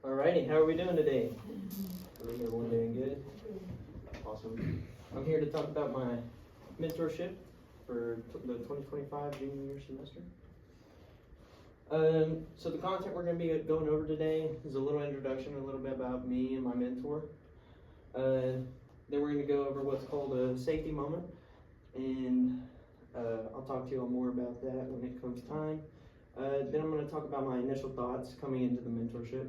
Alrighty, how are we doing today? Everyone doing good? Awesome. I'm here to talk about my mentorship for the 2025 junior year semester. So the content we're going to be going over today is a little introduction, a little bit about me and my mentor. Then we're going to go over what's called a safety moment, and I'll talk to you all more about that when it comes time. Then I'm going to talk about my initial thoughts coming into the mentorship,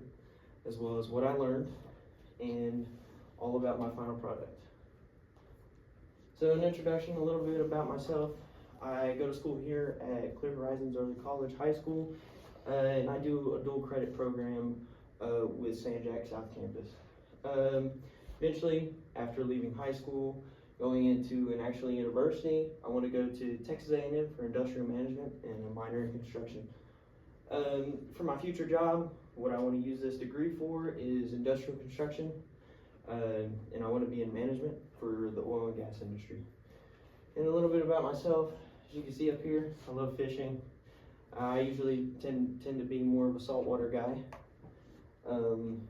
as well as what I learned, and all about my final product. So an introduction, a little bit about myself. I go to school here at Clear Horizons Early College High School, and I do a dual credit program with San Jack South Campus. Eventually, after leaving high school, going into an actual university, I want to go to Texas A&M for industrial management and a minor in construction. For my future job, what I want to use this degree for is industrial construction, and I want to be in management for the oil and gas industry. And a little bit about myself, as you can see up here, I love fishing. I usually tend to be more of a saltwater guy. And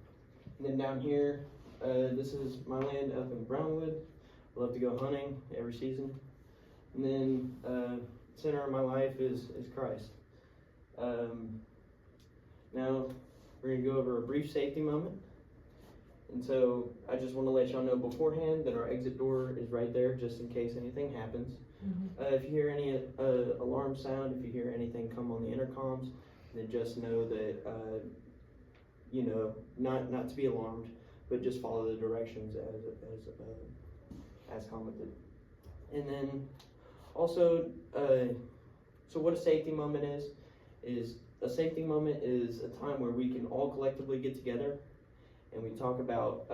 then down here, this is my land up in Brownwood. I love to go hunting every season. And then center of my life is Christ. Now we're going to go over a brief safety moment. And so I just want to let y'all know beforehand that our exit door is right there just in case anything happens. If you hear any alarm sound, if you hear anything come on the intercoms, then just know that, not to be alarmed, but just follow the directions as commented. And then also, so what a safety moment is a safety moment is a time where we can all collectively get together and we talk about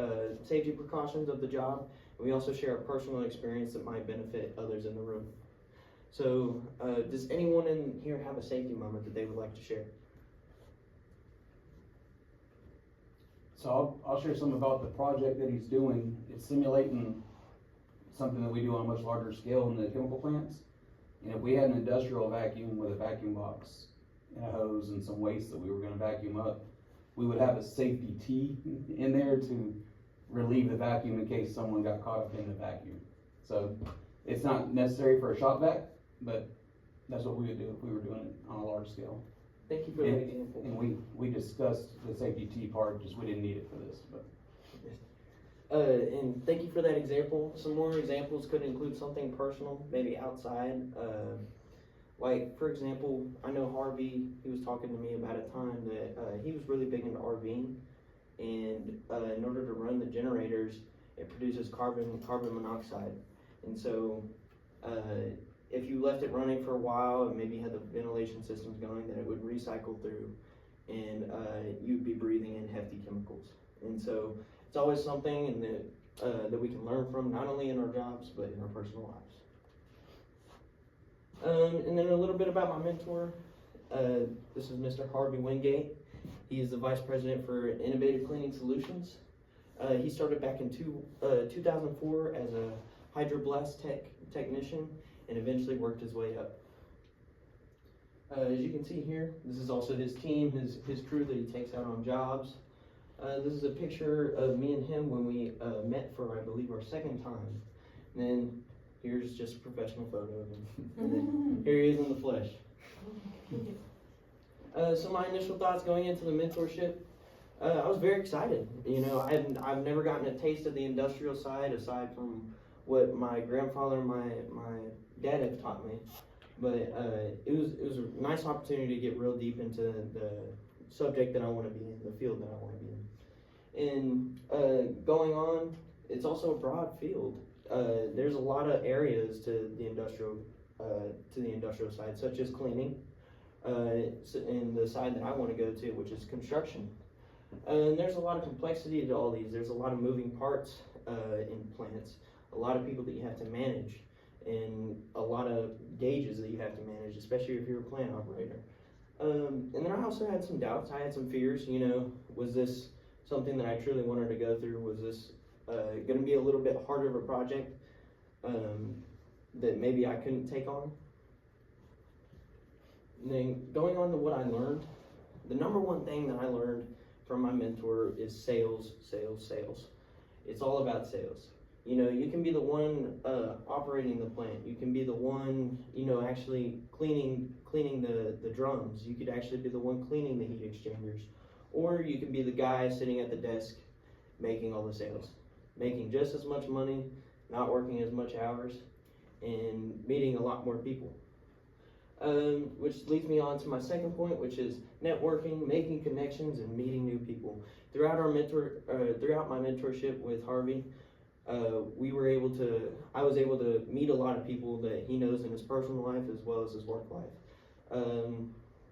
safety precautions of the job, and we also share a personal experience that might benefit others in the room. So does anyone in here have a safety moment that they would like to share? So I'll share some about the project that he's doing. It's simulating something that we do on a much larger scale in the chemical plants. And if we had an industrial vacuum with a vacuum box and a hose and some waste that we were going to vacuum up, we would have a safety T in there to relieve the vacuum in case someone got caught up in the vacuum. So it's not necessary for a shop vac, but that's what we would do if we were doing it on a large scale. Thank you for that example. And we discussed the safety T part, just we didn't need it for this. But and thank you for that example. Some more examples could include something personal, maybe outside. Like, for example, I know Harvey, he was talking to me about a time that he was really big into RVing, and in order to run the generators, it produces carbon monoxide. And so if you left it running for a while and maybe had the ventilation systems going, then it would recycle through, and you'd be breathing in hefty chemicals. And so it's always something that we can learn from, not only in our jobs, but in our personal lives. And then a little bit about my mentor. This is Mr. Harvey Wingate. He is the Vice President for Innovative Cleaning Solutions. He started back in 2004 as a hydroblast technician and eventually worked his way up. As you can see here, this is also his team, his crew that he takes out on jobs. This is a picture of me and him when we met for, I believe, our second time. And then here's just a professional photo of him. And then here he is in the flesh. So my initial thoughts going into the mentorship, I was very excited. You know, I've never gotten a taste of the industrial side aside from what my grandfather and my dad have taught me. But it was a nice opportunity to get real deep into the subject that I want to be in, the field that I want to be in. And going on, it's also a broad field. There's a lot of areas to the industrial side, such as cleaning, and the side that I want to go to, which is construction. And there's a lot of complexity to all these. There's a lot of moving parts in plants, a lot of people that you have to manage, and a lot of gauges that you have to manage, especially if you're a plant operator. And then I also had some doubts. I had some fears. You know, was this something that I truly wanted to go through? Was this going to be a little bit harder of a project that maybe I couldn't take on? And then going on to what I learned, the number one thing that I learned from my mentor is sales, sales, sales. It's all about sales. You know, you can be the one operating the plant. You can be the one, you know, actually cleaning the drums. You could actually be the one cleaning the heat exchangers. Or you can be the guy sitting at the desk making all the sales. Making just as much money, not working as much hours, and meeting a lot more people. Which leads me on to my second point, which is networking, making connections, and meeting new people. Throughout my mentorship with Harvey, I was able to meet a lot of people that he knows in his personal life as well as his work life,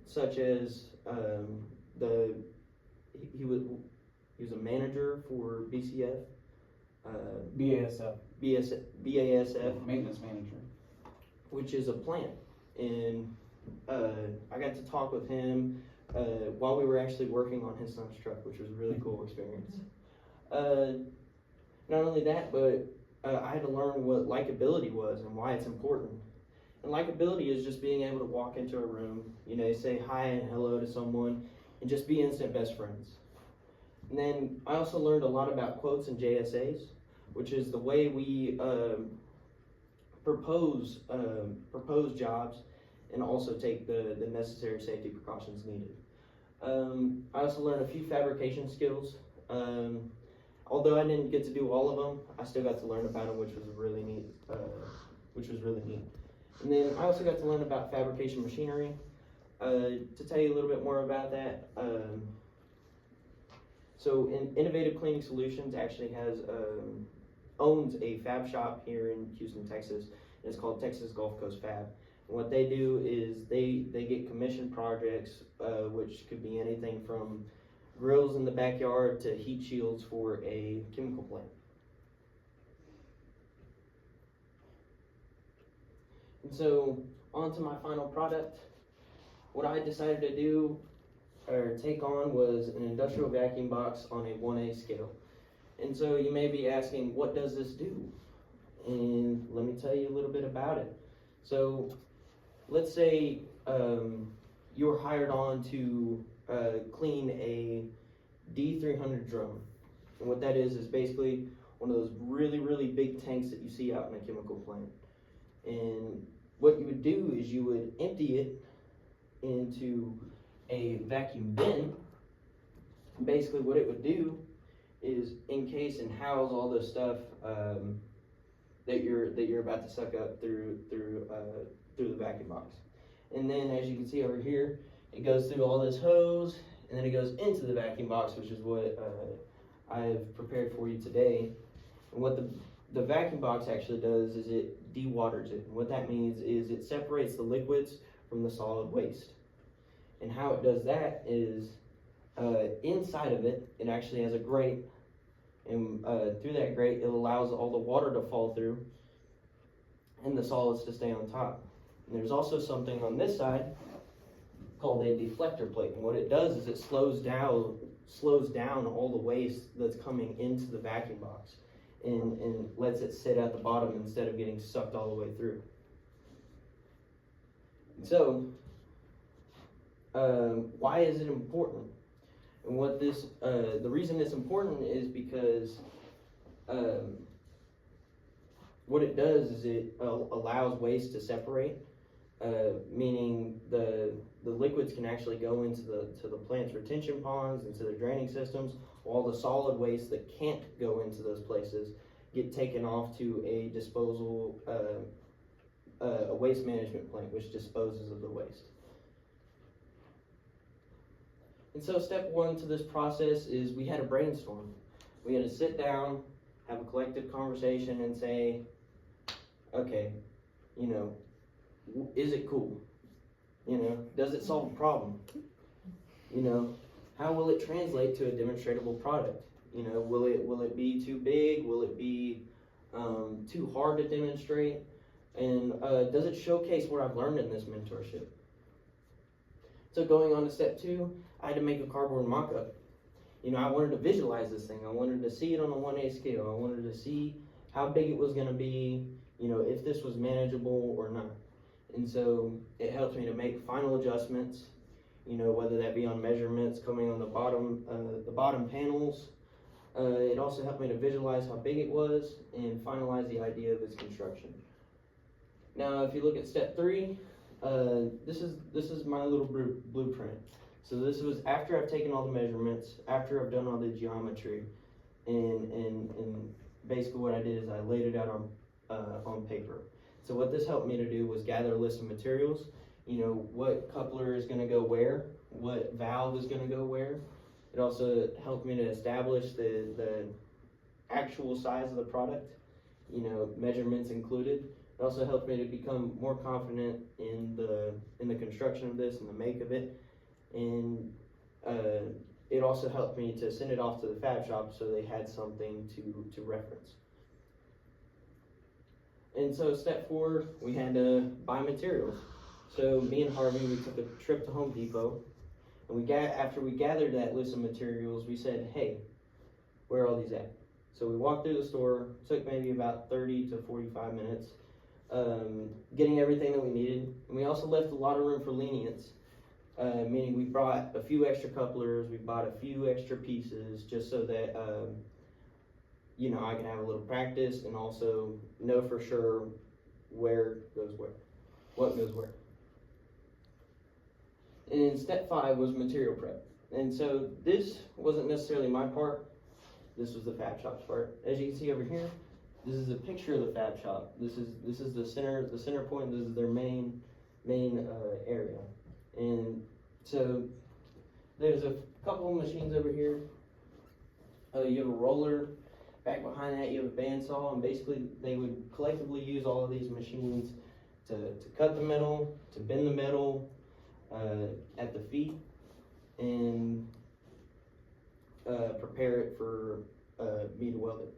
such as he was a manager for BCF, BASF, Maintenance manager. which is a plant. And I got to talk with him while we were actually working on his son's truck, which was a really cool experience. Not only that, but I had to learn what likability was and why it's important. And likability is just being able to walk into a room, you know, say hi and hello to someone, and just be instant best friends. And then I also learned a lot about quotes and JSAs, which is the way we propose jobs and also take the necessary safety precautions needed. I also learned a few fabrication skills. Although I didn't get to do all of them, I still got to learn about them, which was really neat. And then I also got to learn about fabrication machinery. To tell you a little bit more about that, so Innovative Cleaning Solutions actually owns a fab shop here in Houston, Texas. And it's called Texas Gulf Coast Fab. And what they do is they get commission projects, which could be anything from grills in the backyard to heat shields for a chemical plant. And so on to my final product. What I decided to do or take on was an industrial vacuum box on a 1A scale. And so you may be asking, what does this do? And let me tell you a little bit about it. So let's say you were hired on to clean a D300 drum. And what that is basically one of those really, really big tanks that you see out in a chemical plant. And what you would do is you would empty it into a vacuum bin. And basically what it would do is encase and house all the stuff that you're about to suck up through the vacuum box. And then as you can see over here, it goes through all this hose, and then it goes into the vacuum box, which is what I've prepared for you today. And what the vacuum box actually does is it dewaters it. And what that means is it separates the liquids from the solid waste. And how it does that is inside of it, it actually has a grate, and through that grate, it allows all the water to fall through and the solids to stay on top. And there's also something on this side called a deflector plate. And what it does is it slows down all the waste that's coming into the vacuum box and lets it sit at the bottom instead of getting sucked all the way through. And so, why is it important? And what the reason it's important is because what it does is it allows waste to separate, meaning the liquids can actually go into the plant's retention ponds, into the draining systems, while the solid waste that can't go into those places get taken off to a disposal, a waste management plant, which disposes of the waste. And so step one to this process is we had a brainstorm. We had to sit down, have a collective conversation and say, okay, you know, is it cool? You know, does it solve a problem? You know, how will it translate to a demonstratable product? You know, will it be too big? Will it be too hard to demonstrate? And does it showcase what I've learned in this mentorship? So going on to step two, I had to make a cardboard mock-up. You know, I wanted to visualize this thing. I wanted to see it on a 1A scale. I wanted to see how big it was going to be, you know, if this was manageable or not. And so it helped me to make final adjustments. whether that be on measurements coming on the bottom panels. It also helped me to visualize how big it was and finalize the idea of its construction. Now, if you look at step 3, this is my little blueprint. So this was after I've taken all the measurements, after I've done all the geometry, and basically what I did is I laid it out on paper. So what this helped me to do was gather a list of materials, what coupler is going to go where, what valve is going to go where. It also helped me to establish the actual size of the product, measurements included. It also helped me to become more confident in the construction of this and the make of it. And it also helped me to send it off to the fab shop so they had something to reference. And so step 4, we had to buy materials. So me and Harvey, we took a trip to Home Depot, and after we gathered that list of materials, we said, hey, where are all these at? So we walked through the store, took maybe about 30 to 45 minutes, getting everything that we needed. And we also left a lot of room for lenience, meaning we brought a few extra couplers, we bought a few extra pieces, just so that I can have a little practice and also know for sure where goes where, what goes where. And step 5 was material prep. And so this wasn't necessarily my part, this was the fab shop's part. As you can see over here, this is a picture of the fab shop. This is the center point, this is their main area. And so there's a couple of machines over here. You have a roller. Back behind that you have a bandsaw, and basically they would collectively use all of these machines to cut the metal, to bend the metal at the feet, and prepare it for me to weld it.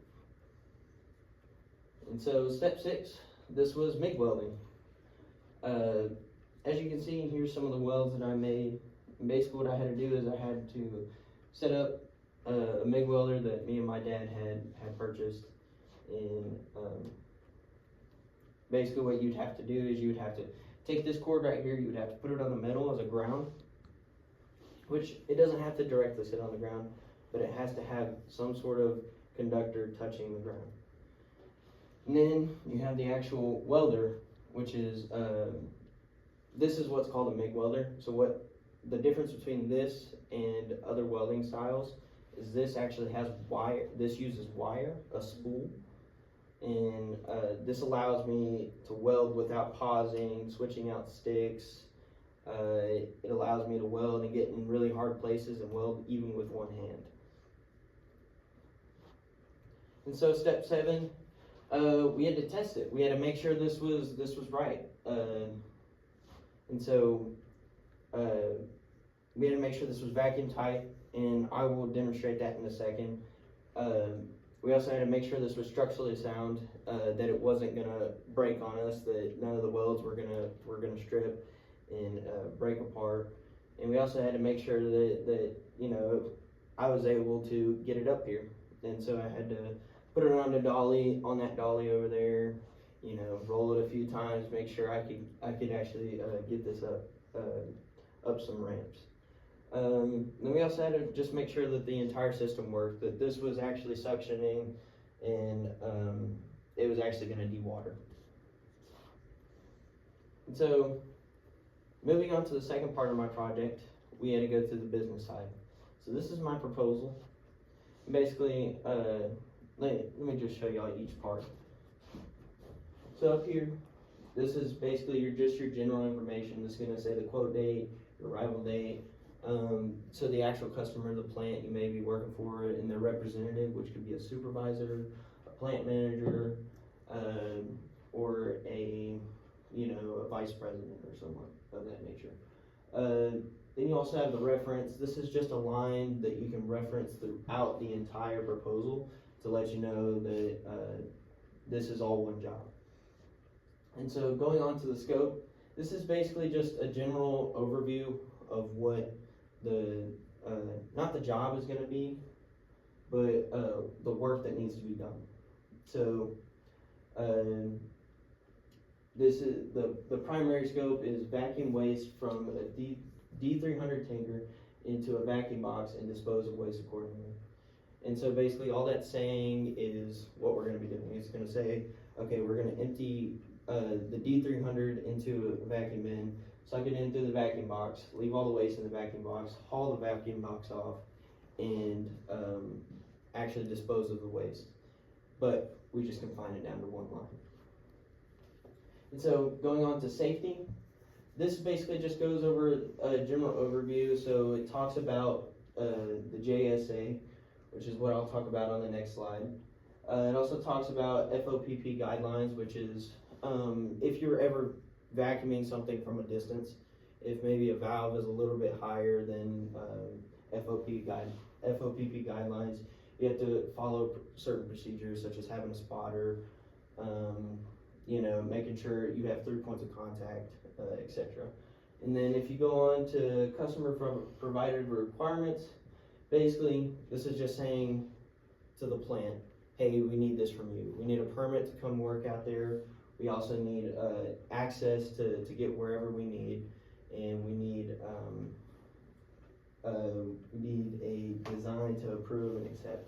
And so step 6, this was MIG welding. As you can see, here's some of the welds that I made. And basically what I had to do is I had to set up a MIG welder that me and my dad had purchased. And basically what you'd have to do is you would have to take this cord right here, you would have to put it on the metal as a ground, which it doesn't have to directly sit on the ground, but it has to have some sort of conductor touching the ground. And then you have the actual welder, which is, this is what's called a MIG welder. So what the difference between this and other welding styles is this actually has wire, this uses wire, a spool, and this allows me to weld without pausing, switching out sticks. It allows me to weld and get in really hard places and weld even with one hand. And so step 7, we had to test it. We had to make sure this was right. And so we had to make sure this was vacuum tight, and I will demonstrate that in a second. We also had to make sure this was structurally sound, that it wasn't gonna break on us, that none of the welds were gonna strip and break apart. And we also had to make sure that I was able to get it up here. And so I had to put it on that dolly over there, roll it a few times, make sure I could actually get this up some ramps. Then we also had to just make sure that the entire system worked, that this was actually suctioning, and it was actually going to dewater. And so, moving on to the second part of my project, we had to go through the business side. So this is my proposal. Basically, let me just show y'all each part. So up here, this is basically your general information. This is going to say the quote date, your arrival date. So the actual customer, the plant you may be working for, and their representative, which could be a supervisor, a plant manager, or a vice president or someone of that nature. Then you also have the reference. This is just a line that you can reference throughout the entire proposal to let you know that this is all one job. And so going on to the scope, this is basically just a general overview of what not the job is going to be, but the work that needs to be done. So this is the primary scope is vacuum waste from a D300 tanker into a vacuum box and dispose of waste accordingly. And so basically all that's saying is what we're gonna be doing. It's gonna say, okay, we're gonna empty the D300 into a vacuum bin, suck it in through the vacuum box, leave all the waste in the vacuum box, haul the vacuum box off, and actually dispose of the waste. But we just confine it down to one line. And so going on to safety, this basically just goes over a general overview. So it talks about the JSA, which is what I'll talk about on the next slide. It also talks about FOPP guidelines, which is if you're ever vacuuming something from a distance, if maybe a valve is a little bit higher than FOPP guidelines, you have to follow certain procedures such as having a spotter, making sure you have 3 points of contact, etc. And then if you go on to customer provided requirements, basically this is just saying to the plant, hey, we need this from you. We need a permit to come work out there. We also need access to get wherever we need, and we need a design to approve and accept.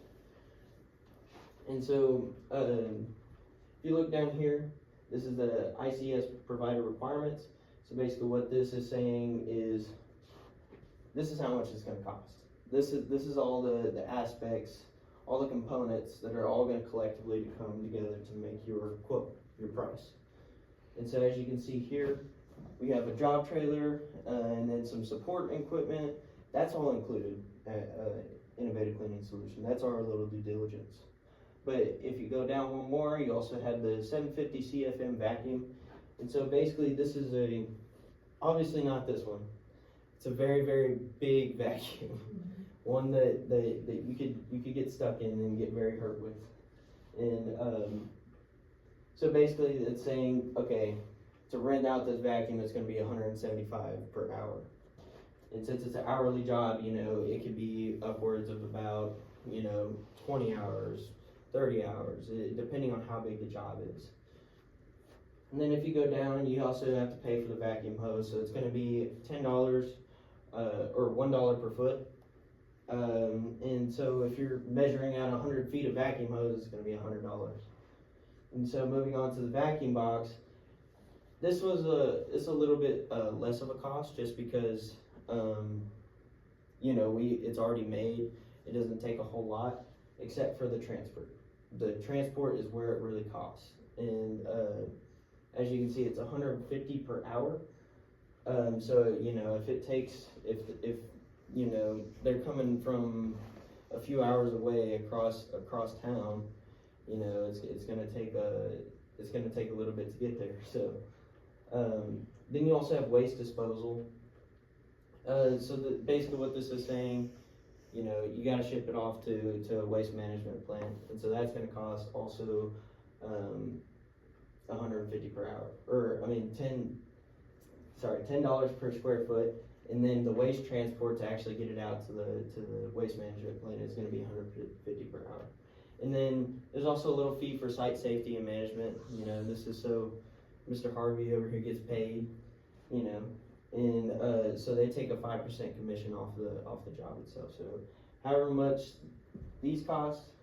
And so if you look down here, this is the ICS provider requirements. So basically what this is saying is, this is how much it's gonna cost. This is all the aspects, all the components that are all gonna collectively come together to make your quote, your price. And so as you can see here, we have a job trailer and then some support equipment. That's all included at Innovative Cleaning Solution. That's our little due diligence. But if you go down one more, you also have the 750 CFM vacuum. And so basically this is obviously not this one. It's a very, very big vacuum. One that you could get stuck in and get very hurt with. And so basically it's saying, okay, to rent out this vacuum, it's gonna be $175 per hour. And since it's an hourly job, it could be upwards of about, 20 hours, 30 hours, depending on how big the job is. And then if you go down, you also have to pay for the vacuum hose. So it's gonna be $10 or $1 per foot. And so if you're measuring out 100 feet of vacuum hose, it's gonna be $100. And so moving on to the vacuum box, this was it's a little bit less of a cost just because it's already made. It doesn't take a whole lot except for the transport. The transport is where it really costs. And as you can see, it's $150 per hour. So if it takes, if they're coming from a few hours away across town, it's gonna take a little bit to get there. So then you also have waste disposal. So basically what this is saying, you gotta ship it off to a waste management plant, and so that's gonna cost also $150 per hour, or $10 per square foot, and then the waste transport to actually get it out to the waste management plant is gonna be $150 per hour. And then there's also a little fee for site safety and management. This is so Mr. Harvey over here gets paid, and so they take a 5% commission off the job itself. So however much these cost,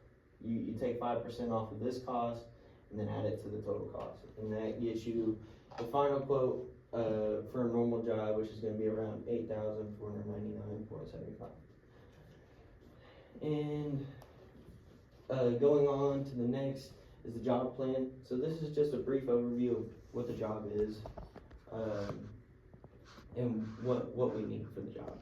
you take 5% off of this cost and then add it to the total cost. And that gets you the final quote for a normal job, which is gonna be around $8,499.75. And going on to the next is the job plan. So this is just a brief overview of what the job is and what we need for the job.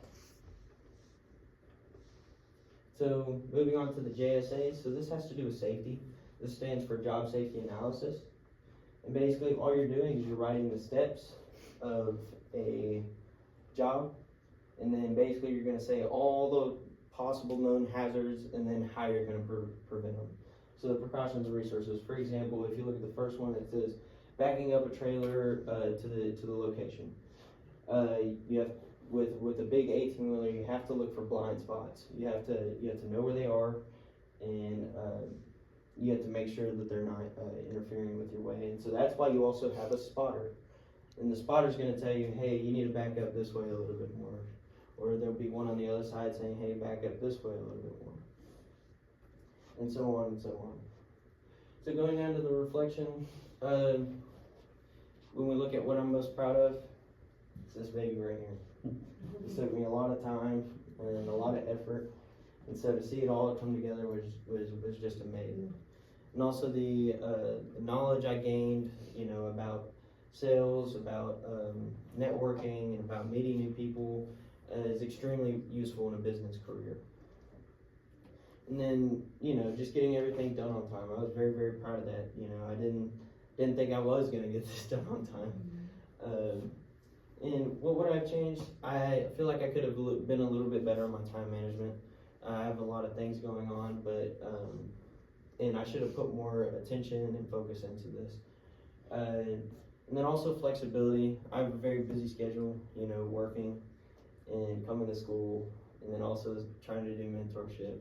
So moving on to the JSA, so this has to do with safety. This stands for Job Safety Analysis. And basically all you're doing is you're writing the steps of a job, and then basically you're gonna say all the possible known hazards and then how you're gonna prevent them. So the precautions and resources, for example, if you look at the first one, it says backing up a trailer to the location. You have with a big 18-wheeler, you have to look for blind spots. You have to know where they are, and you have to make sure that they're not interfering with your way. And so that's why you also have a spotter. And the spotter's going to tell you, hey, you need to back up this way a little bit more. or there'll be one on the other side saying, hey, back up this way a little bit more, and so on and so on. So going down to the reflection, when we look at what I'm most proud of, it's this baby right here. It took me a lot of time and a lot of effort, and so to see it all come together was just amazing. And also the knowledge I gained, about sales, about networking, and about meeting new people is extremely useful in a business career. And then, just getting everything done on time. I was very, very proud of that. I didn't think I was gonna get this done on time. And what would I have changed? I feel like I could have been a little bit better on my time management. I have a lot of things going on, but and I should have put more attention and focus into this. And then also flexibility. I have a very busy schedule, working and coming to school, and then also trying to do mentorship.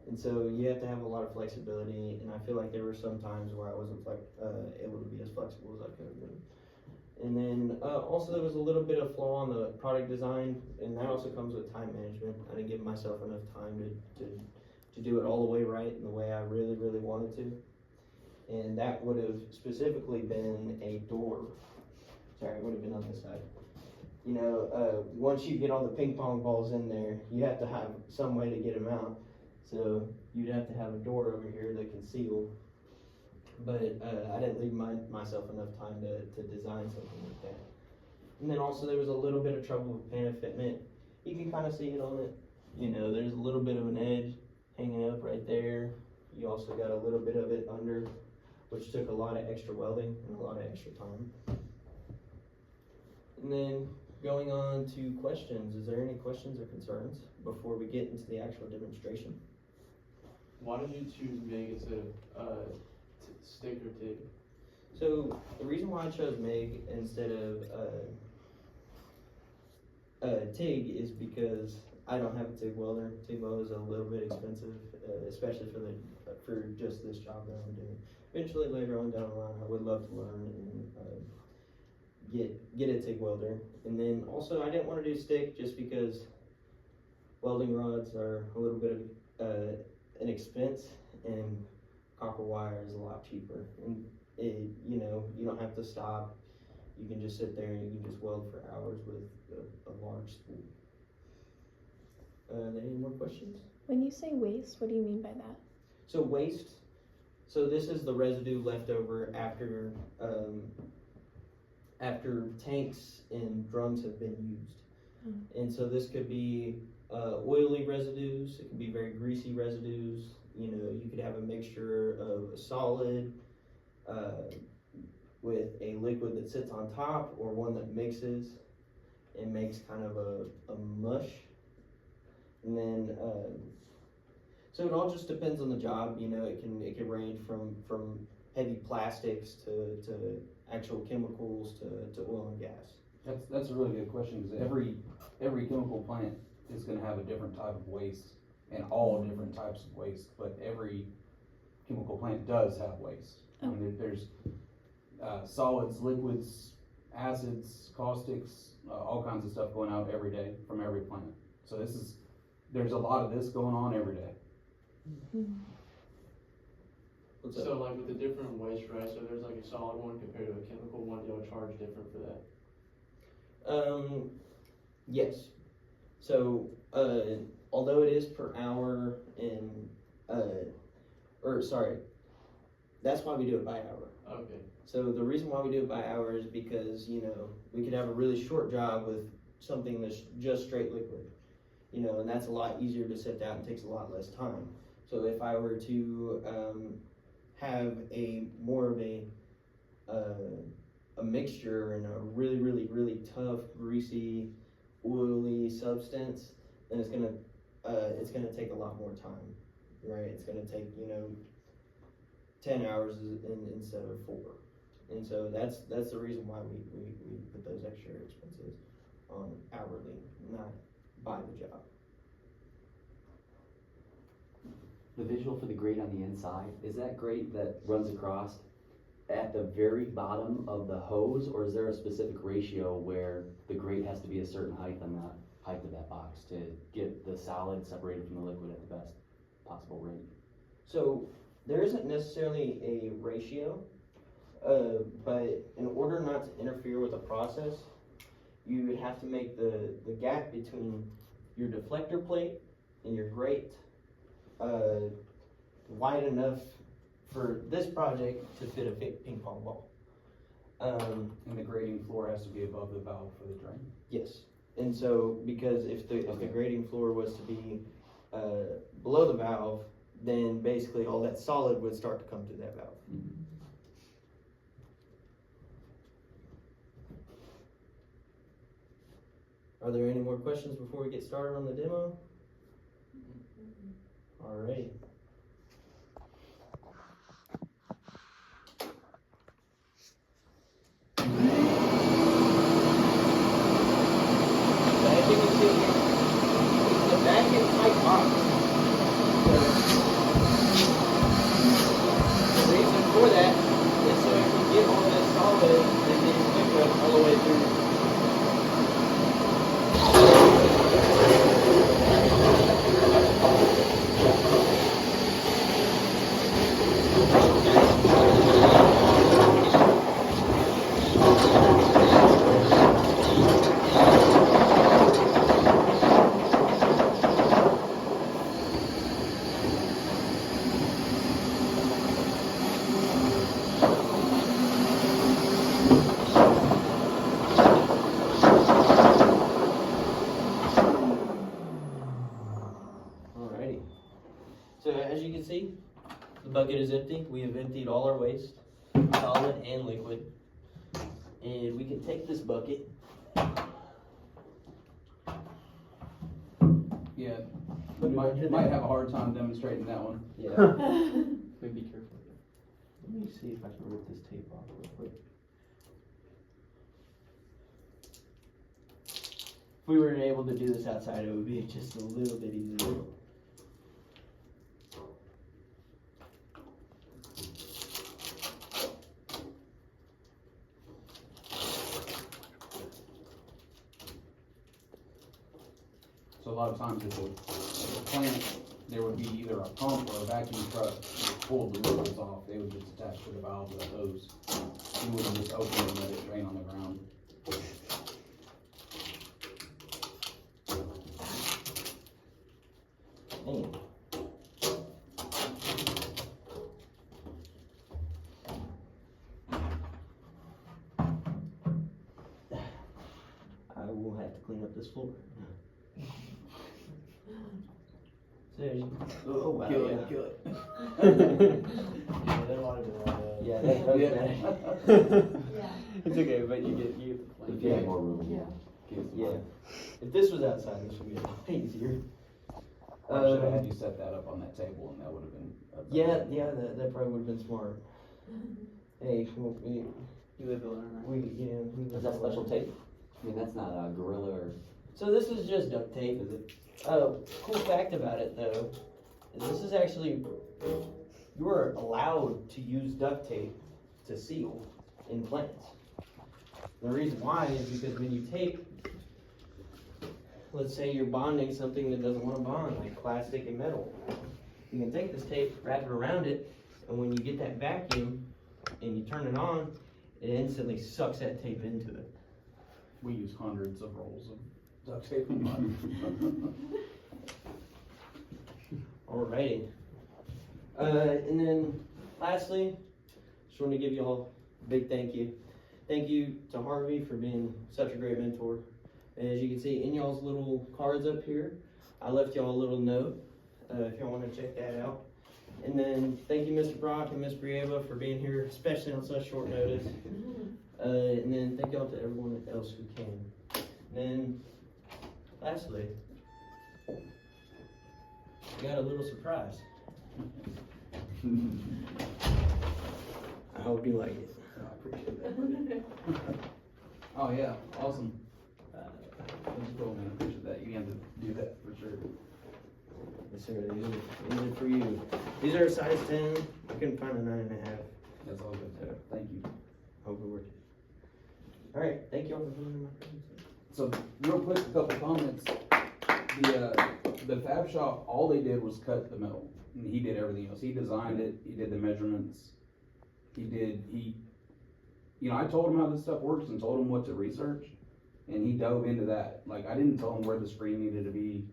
And so you have to have a lot of flexibility, and I feel like there were some times where I wasn't able to be as flexible as I could have been. And then also there was a little bit of flaw on the product design, and that also comes with time management. I didn't give myself enough time to do it all the way right and the way I really, really wanted to. And that would have specifically been a door. Sorry, it would have been on this side. Once you get all the ping pong balls in there, you have to have some way to get them out. So you'd have to have a door over here that can seal. But I didn't leave myself enough time to design something like that. And then also there was a little bit of trouble with pan fitment. You can kind of see it on it. There's a little bit of an edge hanging up right there. You also got a little bit of it under, which took a lot of extra welding and a lot of extra time. And then going on to questions. Is there any questions or concerns before we get into the actual demonstration? Why did you choose MIG instead of stick or TIG? So the reason why I chose MIG instead of TIG is because I don't have a TIG welder. TIG welder is a little bit expensive, especially for just this job that I'm doing. Eventually, later on down the line, I would love to learn and get a TIG welder. And then also, I didn't want to do stick just because welding rods are a little bit of an expense, and copper wire is a lot cheaper. And you don't have to stop. You can just sit there and you can just weld for hours with a large spool. Any more questions? When you say waste, what do you mean by that? So waste, so this is the residue left over after tanks and drums have been used. And so this could be oily residues, it could be very greasy residues. You could have a mixture of a solid with a liquid that sits on top, or one that mixes and makes kind of a mush. And then, so it all just depends on the job. It can range from heavy plastics to actual chemicals to oil and gas. That's a really good question, because every chemical plant is gonna have a different type of waste, and all different types of waste, but every chemical plant does have waste. I mean, there's solids, liquids, acids, caustics, all kinds of stuff going out every day from every plant. So there's a lot of this going on every day. What's So up? like with the different waste, right? So there's like a solid one compared to a chemical one. You'll charge different for that. Yes. So, although it is per hour and, that's why we do it by hour. Okay. So the reason why we do it by hour is because, we could have a really short job with something that's just straight liquid, and that's a lot easier to set down and takes a lot less time. So if I were to, have more of a mixture and a really, really, really tough, greasy, oily substance, then it's gonna take a lot more time, right? It's gonna take 10 hours instead of 4, and so that's the reason why we put those extra expenses on hourly, not by the job. The visual for the grate on the inside, is that grate that runs across at the very bottom of the hose, or is there a specific ratio where the grate has to be a certain height on that? height of that box to get the solid separated from the liquid at the best possible rate? So there isn't necessarily a ratio, but in order not to interfere with the process, you would have to make the gap between your deflector plate and your grate wide enough for this project to fit a ping pong ball. And the grading floor has to be above the valve for the drain. Yes, and so because if the Okay. grading floor was to be below the valve, then basically all that solid would start to come through that valve. Are there any more questions before we get started on the demo? Alrighty. So as you can see here, it's a vacuum tight box. The reason for that is so it can get all that solid and the liquid all the way through. Alrighty. So as you can see, the bucket is empty. We have emptied all our waste, solid and liquid. And we can take this bucket. Yeah, might have a hard time demonstrating that one. Yeah. Maybe be careful. Let me see if I can rip this tape off real quick. If we were able to do this outside, it would be just a little bit easier. So a lot of times at the plant, there would be either a pump or a vacuum truck that pulled the ripples off. They would just attach to the valve with a hose. You wouldn't just open it and let it drain on the ground. Man. I will have to clean up this floor. So, oh wow, Kill yeah. it, kill it. Yeah, there might have been a lot of. Yeah, that was Yeah. bad. It's okay, but you. If you had more room, yeah. Yeah. If this was outside, this would be a lot easier. I should have had you set that up on that table and that would have been. Yeah, that probably would have been smart. Hey, we live to learn, right? Is that special tape? I mean, that's not a Gorilla or, So this is just duct tape. is it? Cool fact about it though, is this is actually, you are allowed to use duct tape to seal in plants. The reason why is because when you tape, let's say you're bonding something that doesn't want to bond, like plastic and metal. You can take this tape, wrap it around it, and when you get that vacuum and you turn it on, it instantly sucks that tape into it. We use hundreds of rolls of duct tape and Alrighty. And then lastly, just want to give you all a big thank you. Thank you to Harvey for being such a great mentor. And as you can see in y'all's little cards up here, I left y'all a little note if y'all want to check that out. And then thank you, Mr. Brock and Ms. Brieva, for being here, especially on such short notice. And then thank y'all to everyone else who came. And then lastly, I got a little surprise. I hope you like it. I appreciate that. Oh, yeah, awesome. That's cool, man. I appreciate that. You had to do that for sure. Yes, sir. These are for you. These are a size 10. I couldn't find a 9.5. That's all good. Thank you. Hope it worked. All right. Thank you all for coming to my presentation. So real quick, a couple comments. The fab shop, all they did was cut the metal, and he did everything else. He designed it, he did the measurements, you know, I told him how this stuff works and told him what to research, and he dove into that. Like, I didn't tell him where the screen needed to be.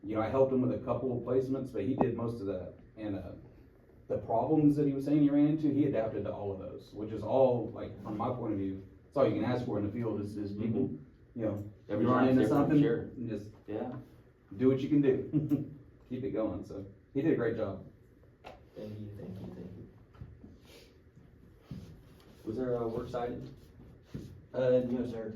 You know, I helped him with a couple of placements, but he did most of that. And, the problems that he was saying he ran into, he adapted to all of those, which is all, like, from my point of view, it's all you can ask for in the field is people, you know, Every you run time's into different, something, sure. just Yeah. do what you can do. Keep it going, so, he did a great job. Thank you, thank you, thank you. Was there a work cited? No, sir.